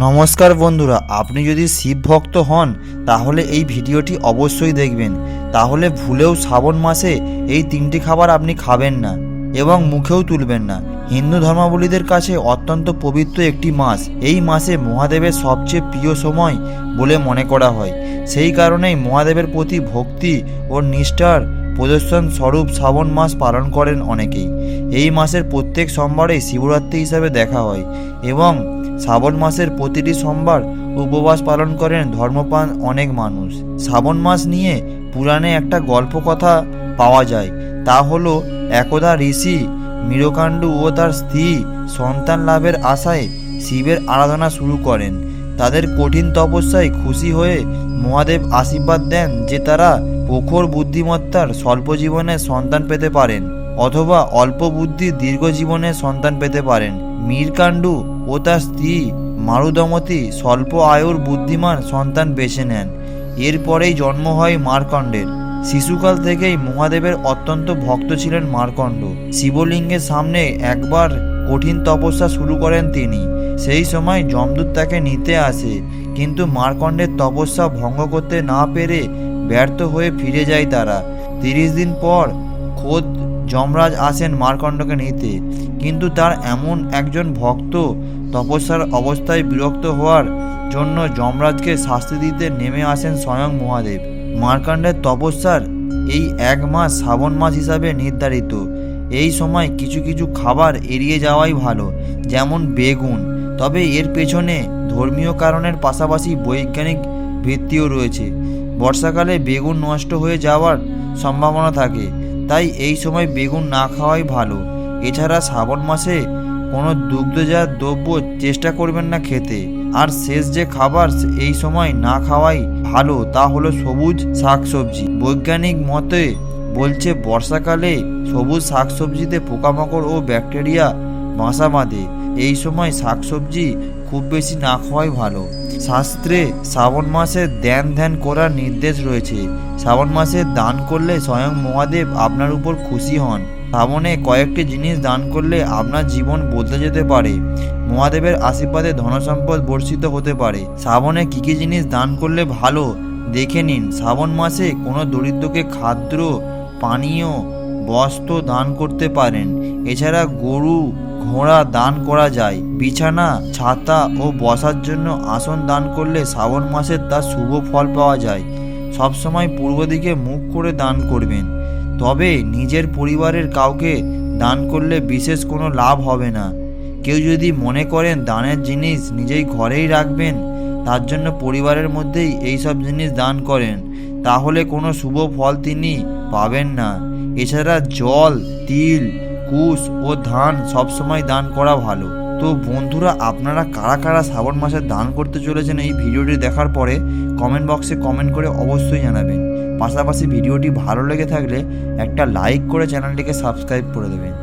নমস্কার বন্ধুরা, আপনি যদি শিব ভক্ত হন তাহলে এই ভিডিওটি অবশ্যই দেখবেন। তাহলে ভুলেও শ্রাবণ মাসে এই তিনটি খাবার আপনি খাবেন না এবং মুখেও তুলবেন না। হিন্দু ধর্মাবলীদের কাছে অত্যন্ত পবিত্র একটি মাস। এই মাসে মহাদেবের সবচেয়ে প্রিয় সময় বলে মনে করা হয়। সেই কারণেই মহাদেবের প্রতি ভক্তি ও নিষ্ঠার প্রদর্শন স্বরূপ শ্রাবণ মাস পালন করেন অনেকেই। এই মাসের প্রত্যেক সোমবারেই শিবরাত্রি হিসাবে দেখা হয় এবং শ্রাবণ মাসের প্রতিটি সোমবার উপবাস পালন করেন ধর্মপ্রাণ অনেক মানুষ। শ্রাবণ মাস নিয়ে পুরাণে একটা গল্প কথা পাওয়া যায়, তা হলো একদা ঋষি মীরকাণ্ডু ও তার স্ত্রী সন্তান লাভের আশায় শিবের আরাধনা শুরু করেন। তাদের কঠিন তপস্যায় খুশি হয়ে মহাদেব আশীর্বাদ দেন যে তারা প্রখর বুদ্ধিমত্তার স্বল্প জীবনে সন্তান পেতে পারেন অথবা অল্প বুদ্ধির দীর্ঘ জীবনে সন্তান পেতে পারেন। মীরকাণ্ডু ও তার স্ত্রী মারুদমতি স্বল্প আয়ুর বুদ্ধিমান সন্তান বেছে নেন। এরপরেই জন্ম হয় মার্কণ্ডের। শিশুকাল থেকেই মহাদেবের অত্যন্ত ভক্ত ছিলেন মার্কণ্ড। শিবলিঙ্গের সামনে একবার কঠিন তপস্যা শুরু করেন তিনি। সেই সময় যমদূত তাকে নিতে আসে, কিন্তু মার্কণ্ডের তপস্যা ভঙ্গ করতে না পেরে ব্যর্থ হয়ে ফিরে যায় তারা। 30 দিন পর খোদ যমরাজ আসেন মার্কণ্ডকে নিতে, কিন্তু তার এমন একজন ভক্ত তপস্যার অবস্থায় বিরক্ত হওয়ার জন্য যমরাজকে শাস্তি দিতে নেমে আসেন স্বয়ং মহাদেব। মার্কণ্ডের তপস্যার এই 1 মাস শ্রাবণ মাস হিসাবে নির্ধারিত। এই সময় কিছু কিছু খাবার এড়িয়ে যাওয়াই ভালো, যেমন বেগুন। তবে এর পেছনে ধর্মীয় কারণের পাশাপাশি বৈজ্ঞানিক ভিত্তিও রয়েছে। বর্ষাকালে বেগুন নষ্ট হয়ে যাওয়ার সম্ভাবনা থাকে, তাই এই সময় বেগুন না খাওয়াই ভালো। এছাড়া শ্রাবণ মাসে কোনো দুগ্ধজাত দ্রব্য চেষ্টা করবেন না খেতে। আর শেষ যে খাবার এই সময় না খাওয়াই ভালো তা হলো সবুজ শাকসবজি। বৈজ্ঞানিক মতে বলছে বর্ষাকালে সবুজ শাকসবজিতে পোকামাকড় ও ব্যাকটেরিয়া বাসা বাঁধে। এই সময় শাকসবজি খুব বেশি না খাওয়াই ভালো। শাস্ত্রে শ্রাবণ মাসে ধ্যান করার নির্দেশ রয়েছে। শ্রাবণ মাসে দান করলে স্বয়ং মহাদেব আপনার উপর খুশি হন। শ্রাবণে কয়েকটি জিনিস দান করলে আপনার জীবন বদলে যেতে পারে। মহাদেবের আশীর্বাদে ধনসম্পদ বর্ষিত হতে পারে। শ্রাবণে কী কী জিনিস দান করলে ভালো দেখে নিন। শ্রাবণ মাসে কোনো দরিদ্রকে খাদ্য, পানীয়, বস্ত্র দান করতে পারেন। এছাড়া গরু, ঘোড়া দান করা যায়। বিছানা, ছাতা ও বসার জন্য আসন দান করলে শ্রাবণ মাসে তার শুভ ফল পাওয়া যায়। সবসময় পূর্ব দিকে মুখ করে দান করবেন। তবে নিজের পরিবারের কাউকে দান করলে বিশেষ কোনো লাভ হবে না। কেউ যদি মনে করেন দানের জিনিস নিজেই ঘরেই রাখবেন, তার জন্য পরিবারের মধ্যেই এই সব জিনিস দান করেন, তাহলে কোনো শুভ ফল তিনি পাবেন না। এছাড়া জল, তিল, কুশ ও ধান সবসময় দান করা ভালো। তো বন্ধুরা, আপনারা কারা কারা শ্রাবণ মাসে দান করতে চলেছেন এই ভিডিওটি দেখার পরে কমেন্ট বক্সে কমেন্ট করে অবশ্যই জানাবেন। পাশাপাশি ভিডিওটি ভালো লেগে থাকলে একটা লাইক করে চ্যানেলটিকে সাবস্ক্রাইব করে দেবেন।